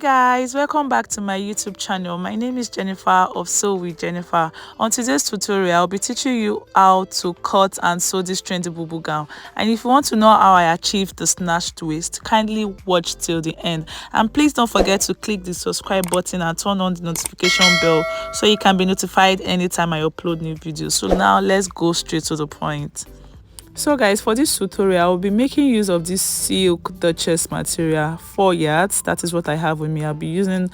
Guys, welcome back to my YouTube channel. My name is Jennifer of Sew with Jennifer. On today's tutorial, I'll be teaching you how to cut and sew this trendy boo gown. And if you want to know how I achieved the snatched waist, kindly watch till the end. And please don't forget to click the subscribe button and turn on the notification bell so you can be notified anytime I upload new videos. So now let's go straight to the point. So guys, for this tutorial I'll be making use of this silk duchess material, 4 yards. That is what I have with me. I'll be using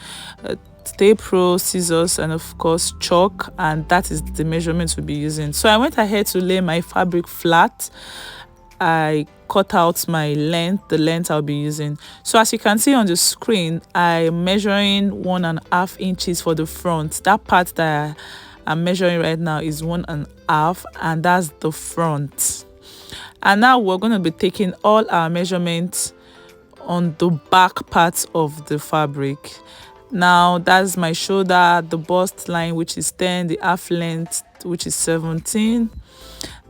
tape pro, scissors, and of course chalk, and that is the measurements we'll be using. So I went ahead to lay my fabric flat. I cut out my length, the length I'll be using. So as you can see on the screen, I'm measuring 1.5 inches for the front. That part that I'm measuring right now is 1.5, and that's the front. And now we're going to be taking all our measurements on the back part of the fabric. Now that's my shoulder, the bust line, which is 10, the half length, which is 17,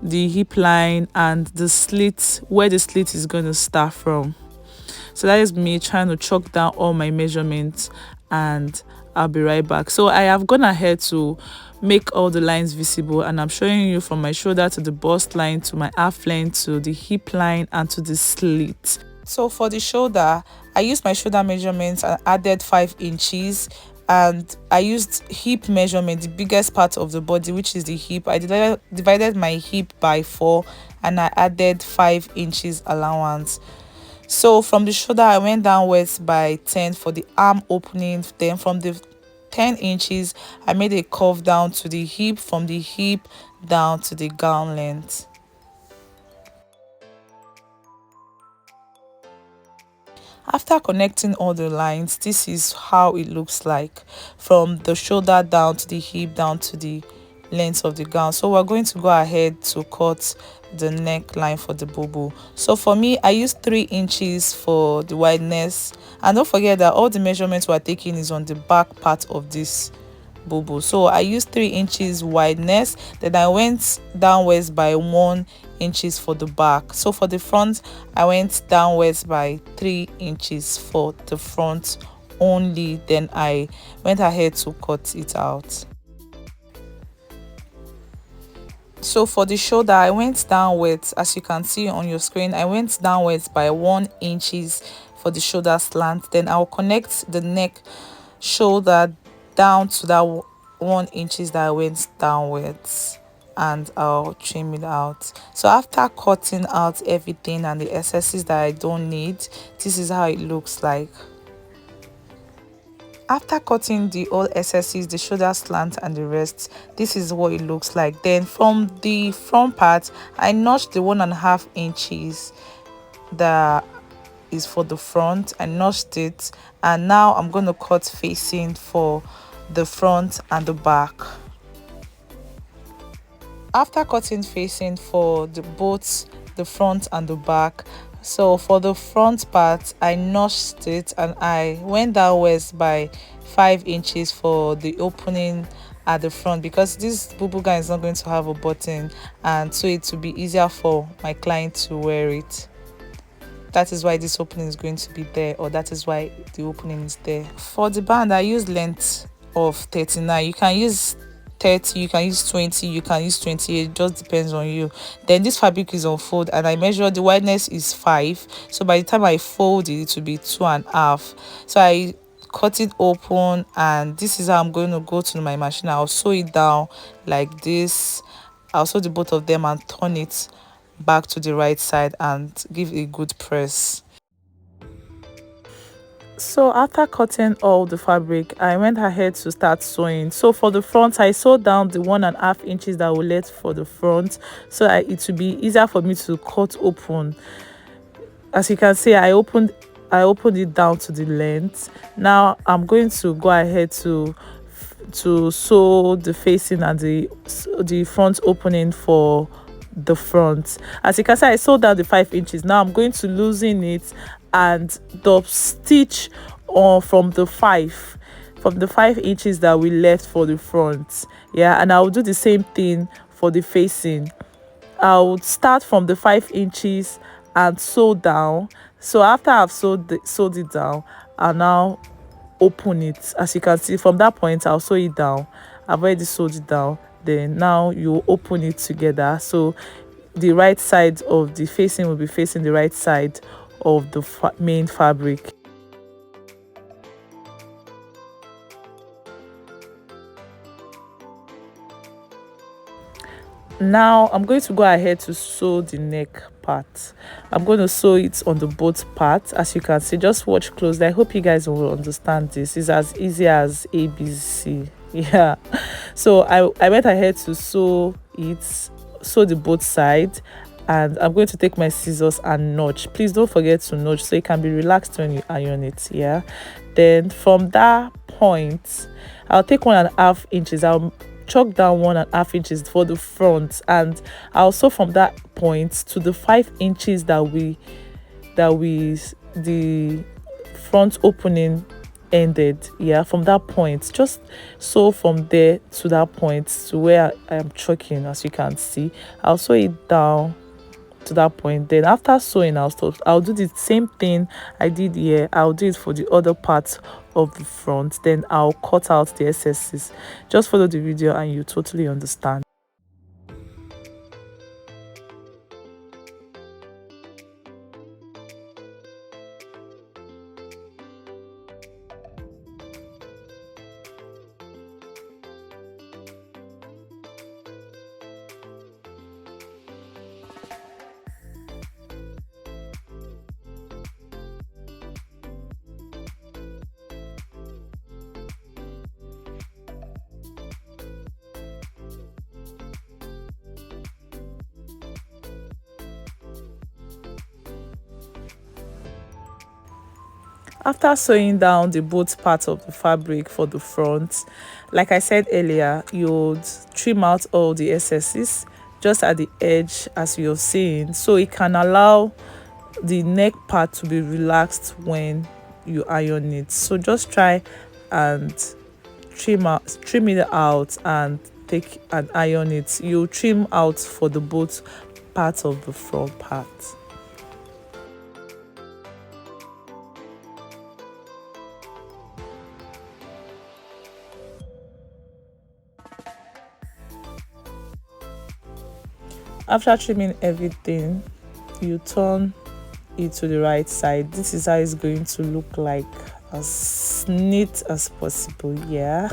the hip line, and the slit, where the slit is going to start from. So that is me trying to chalk down all my measurements, and I'll be right back. So I have gone ahead to make all the lines visible, and I'm showing you from my shoulder to the bust line to my half length to the hip line and to the slit. So for the shoulder, I used my shoulder measurements and added 5 inches, and I used hip measurement, the biggest part of the body, which is the hip. I divided my hip by 4 and I added 5 inches allowance. So from the shoulder I went downwards by 10 for the arm opening. Then from the 10 inches I made a curve down to the hip, from the hip down to the gown length. After connecting all the lines, this is how it looks like, from the shoulder down to the hip down to the length of the gown. So we're going to go ahead to cut the neckline for the boubou. So for me, I used 3 inches for the wideness, and don't forget that all the measurements we're taking is on the back part of this boubou. So I used 3 inches wideness, then I went downwards by 1 inches for the back. So for the front, I went downwards by 3 inches for the front only, then I went ahead to cut it out. So for the shoulder, I went downwards, as you can see on your screen, I went downwards by 1 inches for the shoulder slant. Then I'll connect the neck shoulder down to that 1 inches that I went downwards, and I'll trim it out. So after cutting out everything and the excesses that I don't need, this is how it looks like. After cutting the all excesses, the shoulder slant and the rest, this is what it looks like. Then from the front part, I notched the 1.5 inches that is for the front. I notched it, and now I'm going to cut facing for the front and the back. After cutting facing for both the front and the back, so for the front part, I notched it and I went downwards by 5 inches for the opening at the front, because this boubou gown is not going to have a button, and so it will be easier for my client to wear it. That is why this opening is going to be there, or that is why the opening is there. For the band, I use length of 39. You can use 30, you can use 20, you can use 28, it just depends on you. Then this fabric is on fold, and I measure the wideness is 5, so by the time I fold it, it will be 2.5. So I cut it open, and this is how I'm going to go to my machine. I'll sew it down like this. I'll sew the both of them and turn it back to the right side and give a good press. So after cutting all the fabric, I went ahead to start sewing. So for the front, I sewed down the 1.5 inches that I will let for the front, so it will be easier for me to cut open. As you can see, I opened it down to the length. Now I'm going to go ahead to sew the facing and the front opening for the front. As you can see, I sewed down the 5 inches. Now I'm going to loosen it and dop stitch on from the 5 inches that we left for the front. Yeah, and I'll do the same thing for the facing. I'll start from the 5 inches and sew down. So after I've sewed it down, I'll now open it. As you can see from that point, I'll sew it down. I've already sewed it down. Then now you open it together, so the right side of the facing will be facing the right side of the main fabric. Now I'm going to go ahead to sew the neck part. I'm going to sew it on the both parts. As you can see, just watch closely. I hope you guys will understand this. It's as easy as ABC. Yeah, so I went ahead to sew the both sides, and I'm going to take my scissors and notch. Please don't forget to notch so it can be relaxed when you iron it. Yeah, then from that point I'll take 1.5 inches. I'll chalk down 1.5 inches for the front, and I'll sew from that point to the 5 inches that the front opening ended. Yeah, from that point, just sew from there to that point to where I am chalking. As you can see, I'll sew it down to that point. Then after sewing, I'll do the same thing I did here. I'll do it for the other part of the front. Then I'll cut out the excesses. Just follow the video and you totally understand. After sewing down the both parts of the fabric for the front, like I said earlier, you would trim out all the excesses just at the edge, as you're seeing, so it can allow the neck part to be relaxed when you iron it. So just try and trim it out and take and iron it. You trim out for the both parts of the front part. After trimming everything, you turn it to the right side. This is how it's going to look like, as neat as possible. Yeah.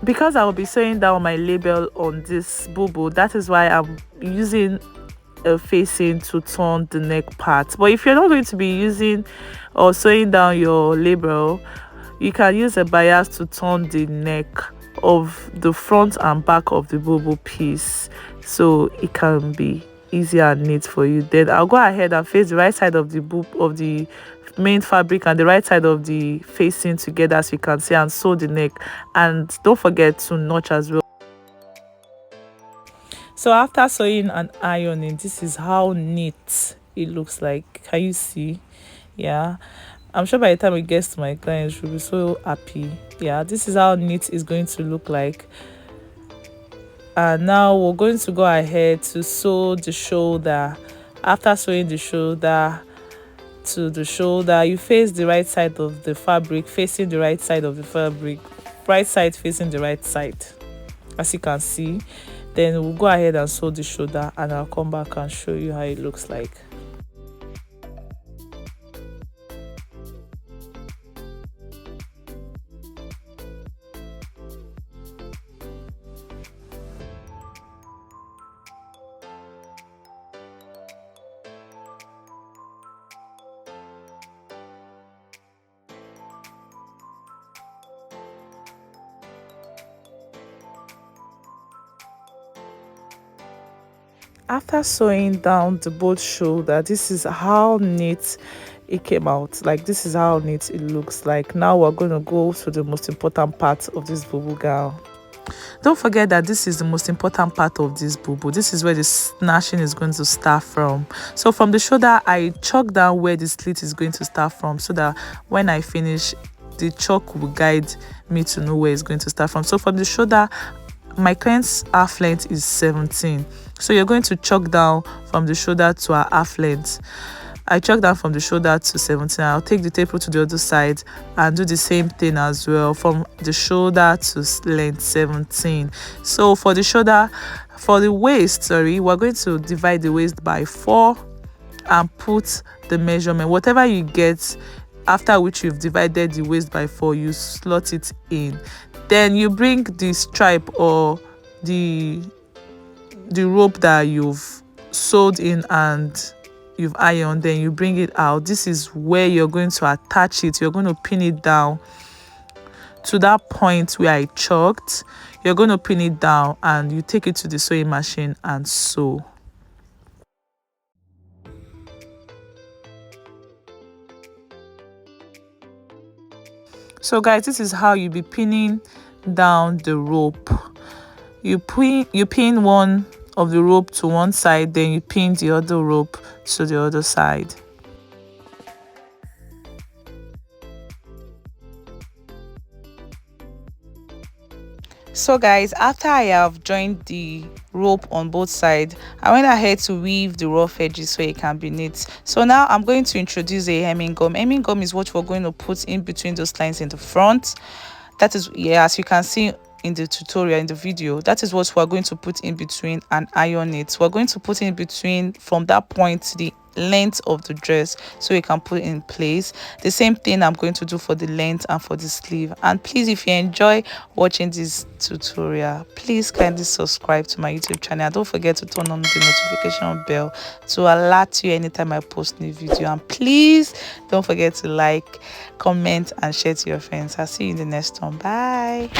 Because I will be sewing down my label on this boubou, that is why I'm using a facing to turn the neck part. But if you're not going to be using or sewing down your label, you can use a bias to turn the neck of the front and back of the boubou piece, so it can be easier and neat for you. Then I'll go ahead and face the right side of the main fabric and the right side of the facing together, as you can see, and sew the neck. And don't forget to notch as well. So after sewing and ironing, this is how neat it looks like. Can you see? Yeah, I'm sure by the time it gets to my clients, she'll be so happy. Yeah, this is how neat it's going to look like. And now we're going to go ahead to sew the shoulder. After sewing the shoulder to the shoulder, you face the right side of the fabric, facing the right side of the fabric, right side facing the right side, as you can see. Then we'll go ahead and sew the shoulder, and I'll come back and show you how it looks like. After sewing down the both shoulder, this is how neat it came out. Like, this is how neat it looks like. Now we're going to go to the most important part of this boubou gown. Don't forget that this is the most important part of this boubou. This is where the snatching is going to start from. So from the shoulder, I chalk down where the slit is going to start from, so that when I finish, the chalk will guide me to know where it's going to start from. So from the shoulder, my client's half length is 17, so you're going to chalk down from the shoulder to her half length. I chalk down from the shoulder to 17. I'll take the tape to the other side and do the same thing as well from the shoulder to length 17. So for the shoulder, for the waist, sorry, we're going to divide the waist by 4 and put the measurement, whatever you get after which you've divided the waist by 4, you slot it in. Then you bring the stripe or the rope that you've sewed in and you've ironed, then you bring it out. This is where you're going to attach it. You're going to pin it down to that point where I chalked. You're going to pin it down and you take it to the sewing machine and sew. So guys, this is how you be pinning down the rope. You pin one of the rope to one side, then you pin the other rope to the other side. So guys, after I have joined the rope on both sides, I went ahead to weave the rough edges so it can be neat. So now I'm going to introduce a hemming gum. Hemming gum is what we're going to put in between those lines in the front. That is, yeah, as you can see in the tutorial, in the video, that is what we're going to put in between and iron it. We're going to put in between from that point to the length of the dress so we can put it in place. The same thing I'm going to do for the length and for the sleeve. And please, if you enjoy watching this tutorial, please kindly subscribe to my YouTube channel and don't forget to turn on the notification bell to alert you anytime I post new video. And please don't forget to like, comment and share to your friends. I'll see you in the next one. Bye.